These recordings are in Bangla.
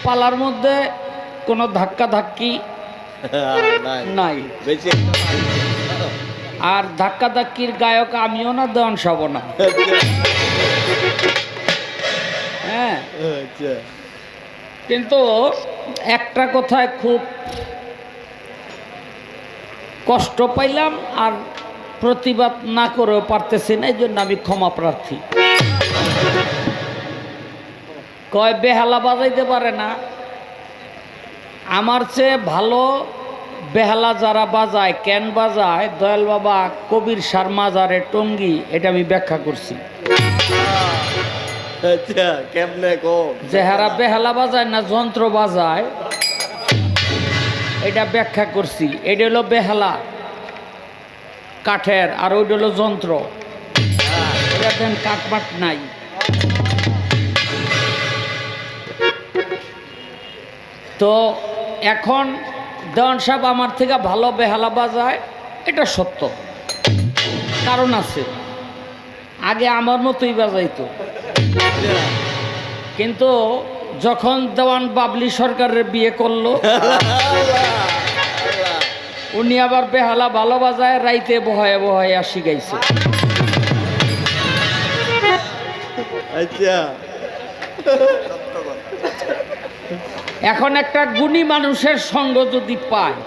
পালার মধ্যে কোনো ধাক্কা ধাক্কি নাই, আর ধাক্কা ধাক্কির গায়ক আমিও না, দেওয়ান সাব না। হ্যাঁ, কিন্তু একটা কথায় খুব কষ্ট পাইলাম আর প্রতিবাদ না করেও পারতেছি না, এই জন্য আমি ক্ষমা প্রার্থী। কয় বেহালা বাজাইতে পারে না, আমার চেয়ে ভালো বেহালা যারা বাজায়, কেন বাজায়, দয়াল বাবা কবির সার মাজারে টঙ্গি, এটা আমি ব্যাখ্যা করছি। যে হারা বেহালা বাজায় না যন্ত্র বাজায়, এটা ব্যাখ্যা করছি। এটা হলো বেহালা কাঠের, আর ওইটা হলো যন্ত্র। এটা দেন কাঠমাট নাই। তো এখন দেওয়ান সাহেব আমার থেকে ভালো বেহালা বাজায়, এটা সত্য, কারণ আছে। আগে আমার মতোই বাজাইতো, কিন্তু যখন দেওয়ান বাবলি সরকারের বিয়ে করলো, উনি আবার বেহালা ভালো বাজায়, রাইতে বহায় বহায় আসি গাইছে। এখন একটা গুণী মানুষের সঙ্গ যদি পায়,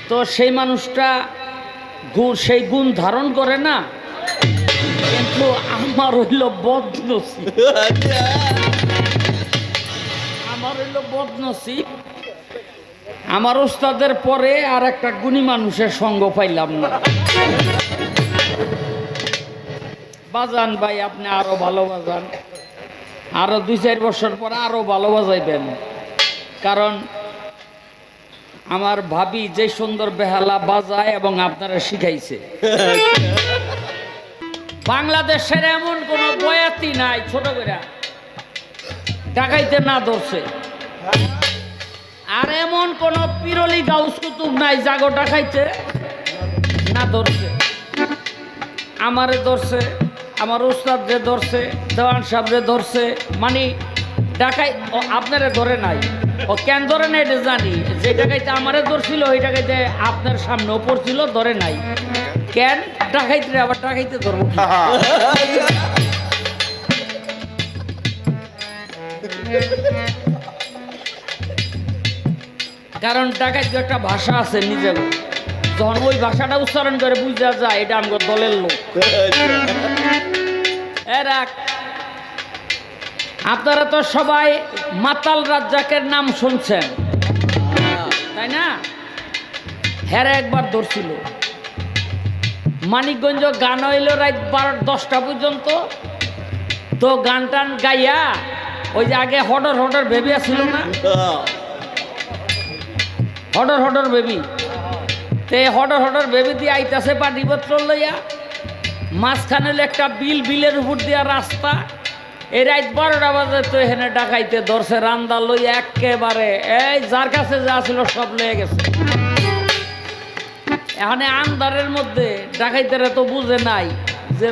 তো সেই মানুষটা সেই গুণ ধারণ করে না। কিন্তু আমার হইল বদনসিব, আমার ওস্তাদের পরে আর একটা গুণী মানুষের সঙ্গ পাইলাম না। বাজান ভাই, আপনি আরো ভালো বাজান, আরো 2-4 বছর পরে আরো ভালো বাজাইবেন, কারণ আমার ভাবি যে সুন্দর বেহালা বাজায় এবং আপনারা শিখাইছে। বাংলাদেশের এমন কোন বয়াতি নাই ছোট করে ডাকাইতে না ধরছে, আর এমন কোন পিরলি গাউস কুতুব নাই জাগো ডাকাইতে না ধরছে। আমারে ধরছে, আমার উস্তাদ রে ধরছে, দেওয়ান সাহেব রে ধরছে, মানে ডাকাই আপনারে ধরে নাই। ও কেন ধরে নাই এটা জানি, যে ডাকাইতে আমারে ধরছিল ওই ডাকাইতে আপনার সামনেও পড়ছিল, ধরে নাই। কেন ডাকাইতে আবার ডাকাইতে ধরবো? কারণ ডাকাইতে একটা ভাষা আছে নিজের, যখন ওই ভাষাটা উচ্চারণ করে বুঝা যায় এটা আমার দলের লোক। আপনারা তো সবাই মাতাল রাজ্জাকের নাম শুনছেন, তাই না? হ্যাঁ, একবার ধরছিল মানিকগঞ্জ, গান হইল রাত 10টা পর্যন্ত। তো গান টান গাইয়া, ওই যে আগে হডর হডর বেবি আসছিল না, হডর হডর বেবি, তে হডর হডর বেবি দিয়ে আইতাছে পানিপত্র লইয়া, মাঝখানে একটা বিলের উপর দিয়া রাস্তা। এই রাত 12টা বাজে তো এখানে ডাকাইতে ধরছে, রান্দা লইয়া একেবারে এই যার কাছে যা ছিল সব লয়ে গেছে। এখানে আন্দারের মধ্যে ডাকাইতেরা তো বুঝে নাই যে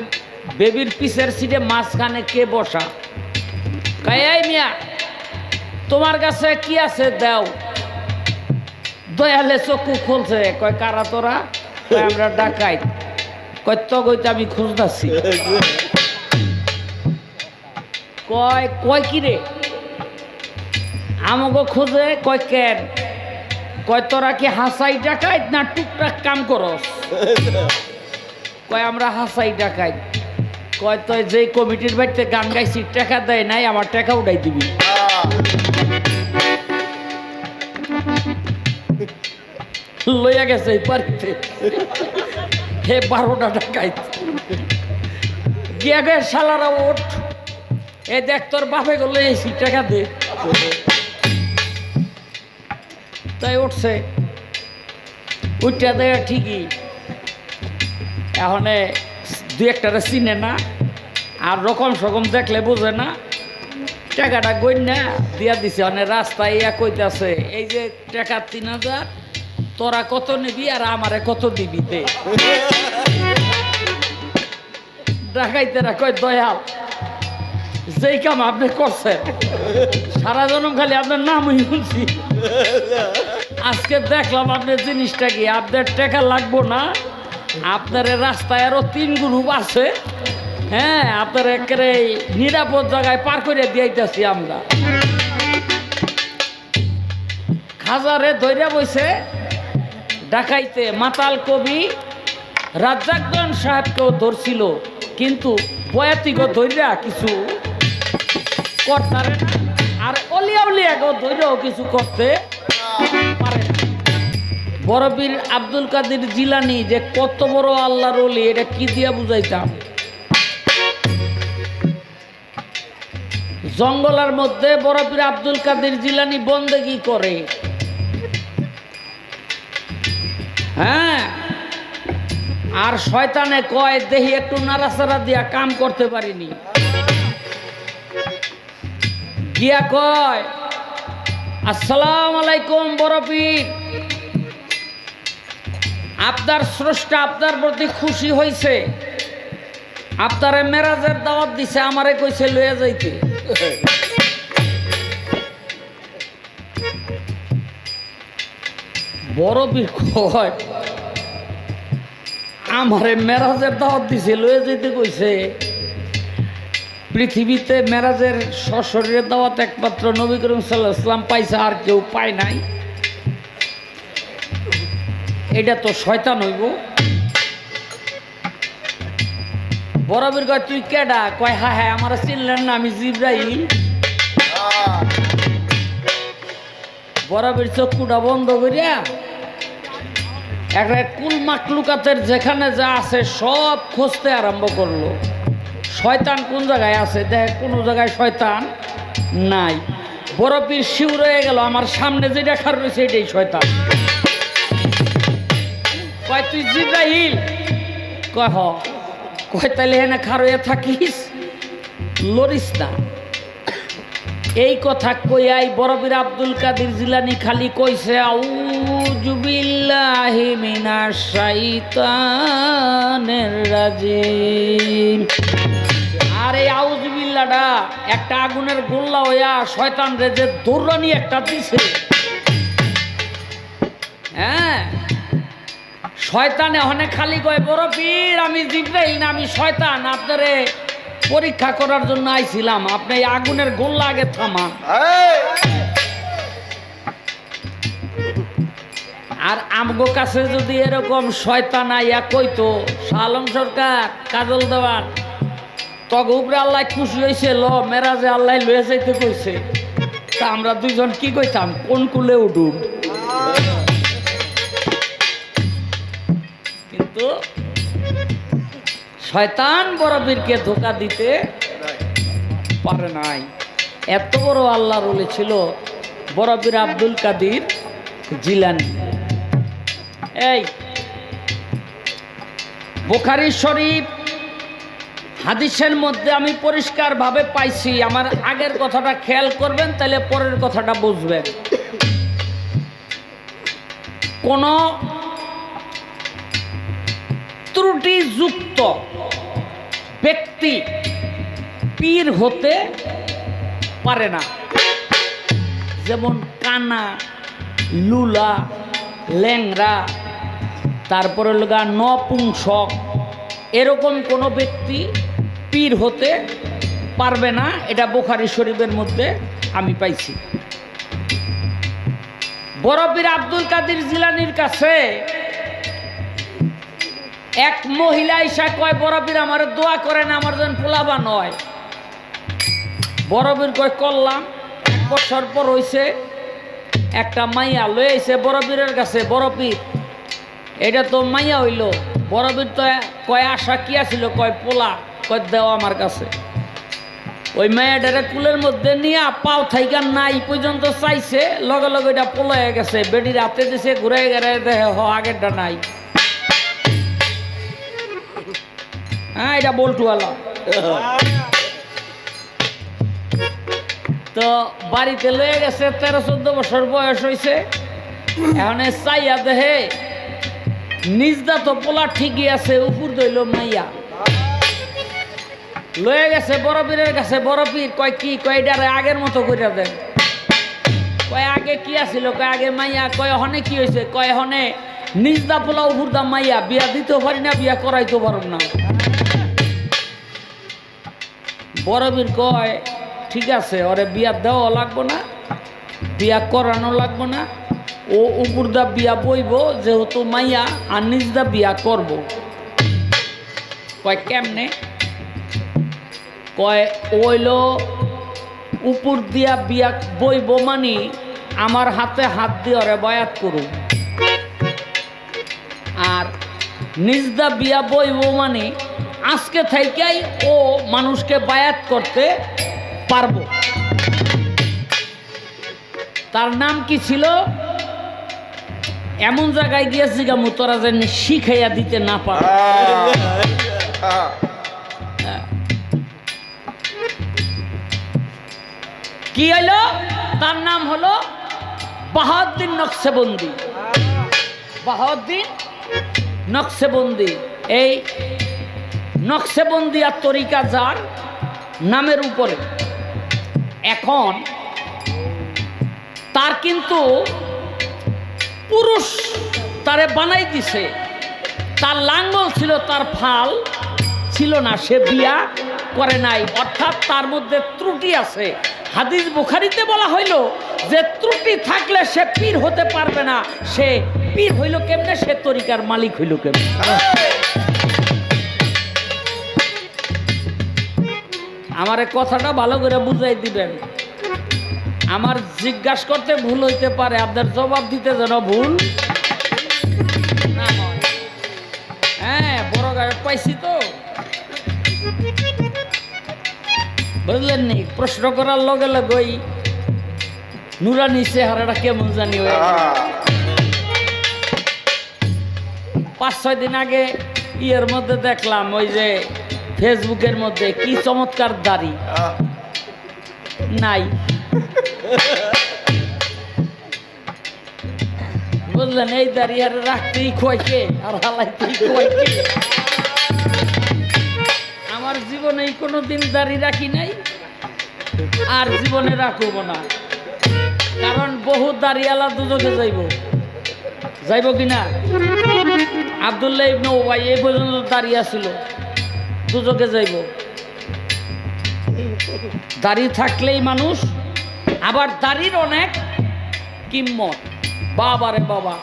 বেবির পিছের সিটে মাঝখানে কে বসা। এই মিয়া, তোমার কাছে কি আছে দাও। দয়ালে চক্ষু খুলছে, কয় কারা তোরা? আমরা ডাকাইত। কয় তো কইতে আমি খুঁজতাছি। কয় কয় কি রে? আমাকে খুঁজে। কয় কেন? কয় তোরা কি হাসাই ডাকাইত না টুকটাক কাম করস? কয় আমরা হাসাই ডাকাইত। কয় তো যেই কমিটির বাড়িতে গান গাইছি টাকা দেয় নাই, আমার টাকা উঠাই দিবি। লইয়া গেছে এই বাড়িতে হে 12টা ডাকাইত। গিয়া গে শালারা ওঠ, এ দেখ তোর বাপে গেলে এসি টাকা দে। তাই উঠছে, উঠটা দেয় ঠিকই। এখন 2-1টারে চিনে না, আর রকম সকম দেখলে বোঝে না। টাকাটা গই না দিয়া দিছে। অনেক রাস্তায় ইয়া কইতাছে, এই যে টাকা 3000, তোরা কত নিবি আর আমারে কত দিবি দে। ডাকাইতেরা কয় দয়াল যেই কাম আপনি করছেন সারা জনম খালি আপনার নামই শুনছি, আজকে দেখলাম আপনার জিনিসটা কি, আপনার টাকা লাগবো না, আপনার রাস্তায় আরো 3 গ্রুপ আছে, হ্যাঁ আপনার একেবারে নিরাপদ জায়গায় পার করে দিয়েছি আমরা। খাজারে ধৈর্য বইছে ডাকাইতে, মাতাল কবি রাজ্জাকগণ সাহেবকেও ধরছিল, কিন্তু বয়াতিগো ধৈর্য কিছু করতে আর অলিয়া উলিয়াকেও ধৈর্যও কিছু করতে পারে না। বড়পীর আব্দুল কাদের জিলানী যে কত বড় আল্লাহর ওলি, এটা কি দিয়া বুঝাইতাম। জঙ্গলের মধ্যে বড়পীর আব্দুল কাদের জিলানী বন্দেগি করে, হ্যাঁ, আর শয়তানে কয় দেহি একটু নাড়াচাড়া দিয়া কাম করতে পারিনি, গিয়া কয় আসসালামু আলাইকুম বড়পীর, আপনার স্রষ্টা আপনার প্রতি খুশি হয়েছে, আপনারে মেরাজের দাওয়াত দিছে, আমারে কইছে লইয়া যাইতে। বড়পীর কয় আমারে মেরাজের দাওয়াত দিছে লইয়া যাইতে কইছে, পৃথিবীতে মেরাজের সশরীরের দাওয়াত একমাত্র নবী করিম সাল্লাল্লাহু আলাইহি ওয়াসাল্লাম পাইছে, আর কেউ পায় নাই, এটা তো শয়তান হইব। বড়পীর কয় তুই কেডা? কয় হ্যাঁ হ্যাঁ আমার চিনলেন না, আমি জিবরাইল। বড়পীর চক্ষুটা বন্ধ করিয়া একটা কুল মাকলুকাতের যেখানে যা আছে সব খুঁজতে আরম্ভ করলো, শয়তান কোন জায়গায় আছে, দেখ কোনো জায়গায় শয়তান নাই। বড়পীর শিউর হয়ে গেল, আমার সামনে যেটা খার রয়েছে এটাই শয়তান। কয় তুই জিবরাইল? কয় হ। কয় তাইলে এনে খার হয়ে থাকিস, লড়িস না। এই কথা কইয়াই বড়পীর আব্দুল কাদের জিলানী খালি কইছে আউযু বিল্লাহি মিনাশ শাইতানির রাজিম। আর এই আউযু বিল্লাহটা একটা আগুনের গোল্লা হইয়া শয়তান রে যে দৌড়ানি একটা দিছে, হ্যাঁ শয়তানে হনে খালি কয় বড়পীর আমি জিবরাইল না, আমি শয়তান, আপনারে পরীক্ষা করার জন্য আইছিলাম, আপনি এই আগুনের গোল্লা আগে থামান। আর আমগো কাছে যদি এরকম শয়তান আইয়া কইতো শালম সরকার কাজল দেওয়ান তগ উপরে আল্লাহ খুশি হয়েছে, ল মেরাজে আল্লাহ লয়ে যাইতে কইছে, তা আমরা দুইজন কি কইতাম কোন কুলে উঠুম। কিন্তু শয়তান বড়পীরকে ধোঁকা দিতে পারে নাই। এত বড় আল্লাহর ওলি ছিল বড়পীর আব্দুল কাদের জিলানী। এই বুখারী শরীফ হাদিসের মধ্যে আমি পরিষ্কারভাবে পাইছি, আমার আগের কথাটা খেয়াল করবেন তাহলে পরের কথাটা বুঝবেন। কোন ত্রুটিযুক্ত ব্যক্তি পীর হতে পারে না, যেমন কানা, লুলা, ল্যাংরা, তারপরে লগা নপুংসক, এরকম কোনো ব্যক্তি পীর হতে পারবে না। এটা বুখারী শরীফের মধ্যে আমি পাইছি। বড়পীর আব্দুল কাদের জিলানীর কাছে এক মহিলা এসে কয় বড়পীর আমার দোয়া করেন, আমার যেন পোলাবা নয়। বড়পীর কয় করলাম। 1 বছর পর হইছে, একটা মাইয়া লয়ে আইছে বড়পীরের কাছে। বড়পীর এটা তো মাইয়া হইল। বড়পীর তো কয় আশা কি আছিল, কয় পোলা, কয় দেও আমার কাছে। ওই মেয়েটারে কুলের মধ্যে নিয়ে পাও থাইকা নাই পর্যন্ত চাইছে, লগে লগে এটা পলাইয়া গেছে। বেডির হাতে দিছে, ঘুরে গেড়ে দেখে হ আগেরটা নাই। হ্যাঁ এটা বল্টুওয়ালা। তো বাড়িতে লয়ে গেছে, 13-14 বছর বয়স হয়েছে। এখন চাইয়া দেহে নিজদা তো পোলা ঠিকই আছে, উপর দইল মাইয়া। লয়ে গেছে বড় পীরের কাছে। বড় পীর কয় কি, কয় এটারে আগের মতো করে দেন। কয় আগে কি আছিল, কয় আগে মাইয়া, কয় হনে কি হয়েছে, কয় হনে নিজদা পোলাও ভুরদাম মাইয়া, বিয়া দিতেও পারি না, বিয়া করাইতেও পারব না। বড় পীর কয় ঠিক আছে, ওরে বিয়া দেওয়া লাগবো না, বিয়া করানো লাগবো না, ও উপরদা বিয়া বইব যেহেতু মাইয়া, আর নিজদা বিয়া করব। কয় কেমনে, কয় ওইল উপর দিয়া বিয়া বইব মানে আমার হাতে হাত দিয়ে ওরে বয়াত করুন, আর নিজদা বিয়া বইব মানে আজকে থেকেই ও মানুষকে বায়াত করতে পারবো। তার নাম কি ছিল, এমন জায়গায় গিয়েছি গামু তোরা যেন শিখাইয়া দিতে না পারে। কি হলো, তার নাম হলো বাহাউদ্দিন নকশবন্দি। বাহাউদ্দিন নকশবন্দি। এই নকশবন্দি আর তরিকা যার নামের উপরে। এখন তার কিন্তু পুরুষ তারে বানাই দিছে, তার লাঙ্গল ছিল, তার ফাল ছিল না, সে বিয়া করে নাই, অর্থাৎ তার মধ্যে ত্রুটি আছে। হাদিস বুখারীতে বলা হইল যে ত্রুটি থাকলে সে পীর হতে পারবে না। সে পীর হইল কেমনে, সে তরিকার মালিক হইল কেমনে। আমার কথাটা ভালো করে বুঝাই দিবেন। আমার জিজ্ঞাসা করতে ভুল হইতে পারে, আপনার জবাব দিতে যেন ভুল না হয়। হ্যাঁ, বড় গায়ে পাইছি তো, বুঝলেন নি? প্রশ্ন করার লগে লগেই নুরানি চেহারাটা কেমন জানি হয়ে গেল। 5-6 দিন আগে ইয়ের মধ্যে দেখলাম, ওই যে ফেসবুকের মধ্যে, কি চমৎকার দাড়ি নাই, বুঝলেন? এই দাড়ি আর রাখতেই কয়কে আর হালাইতেই কয়কে। আমার জীবনে কোনোদিন দাড়ি রাখি নাই, আর জীবনে রাখব না, কারণ বহু দাড়িওয়ালা দুজকে যাইব কিনা। আব্দুল্লাহ ইবনে উবাই এই পর্যন্ত দাঁড়িয়ে ছিল, দুজকে যাইব। দাড়ি থাকলেই মানুষ, আবার দাড়ির অনেক কিম্মত। বাবারে বাবা,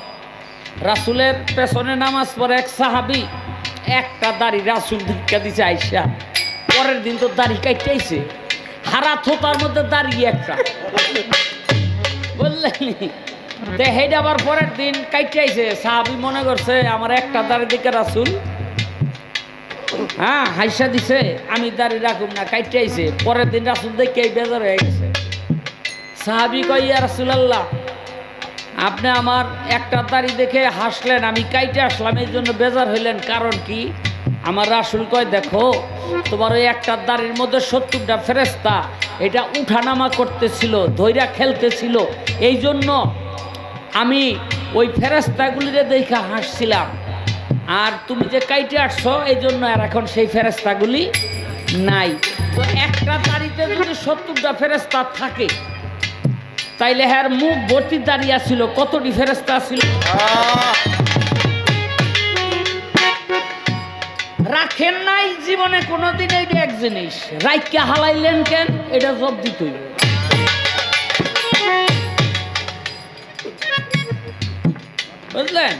রাসূলের পেছনে নামাজ পড়ে এক সাহাবী, একটা দাড়ি রাসূল ভিক্ষা দিছে আইসা, পরের দিন তো দাড়ি কাটতেইছে, হারা থোতার মধ্যে দাঁড়িয়ে একটা, বুঝলেন? হেড আবার পরের দিন কাটতেইছে, সাহাবী মনে করছে আমার একটা দাড়ি দিকে রাসূল হাইসা দিছে, আমি দাড়ি রাখুম না, কাটতেইছে। পরের দিন রাসূল দেখে বেজার হয়ে গেছে। সাহাবী কয়, ইয়া রাসূলুল্লাহ, আপনি আমার একটা দাড়ি দেখে হাসলেন, আমি কাইটে আসলাম, এই জন্য বেজার হইলেন, কারণ কি? আমার রাসূল কয়, দেখো তোমার ওই একটা দাড়ির মধ্যে 70টা ফেরেশতা এটা উঠানামা করতেছিল, ধৈর্য খেলতেছিল, এই জন্য আমি ওই ফেরেশতাগুলিরে দেখে হাসছিলাম, আর তুমি যে কাইটে আসছো এই জন্য আর এখন সেই ফেরেশতাগুলি নাই। তো একটা দাড়িতে যদি 70টা ফেরেশতা থাকে, তাইলে হ্যার মুখ ভর্তি দাঁড়িয়ে ছিল, কতটি ফেরেশতা ছিল? রাখেন নাই জীবনে কোনোদিন। এইটা এক জিনিস, রাইকা হালাইলেন কেন, এটা জব দিতই। বুঝলেন?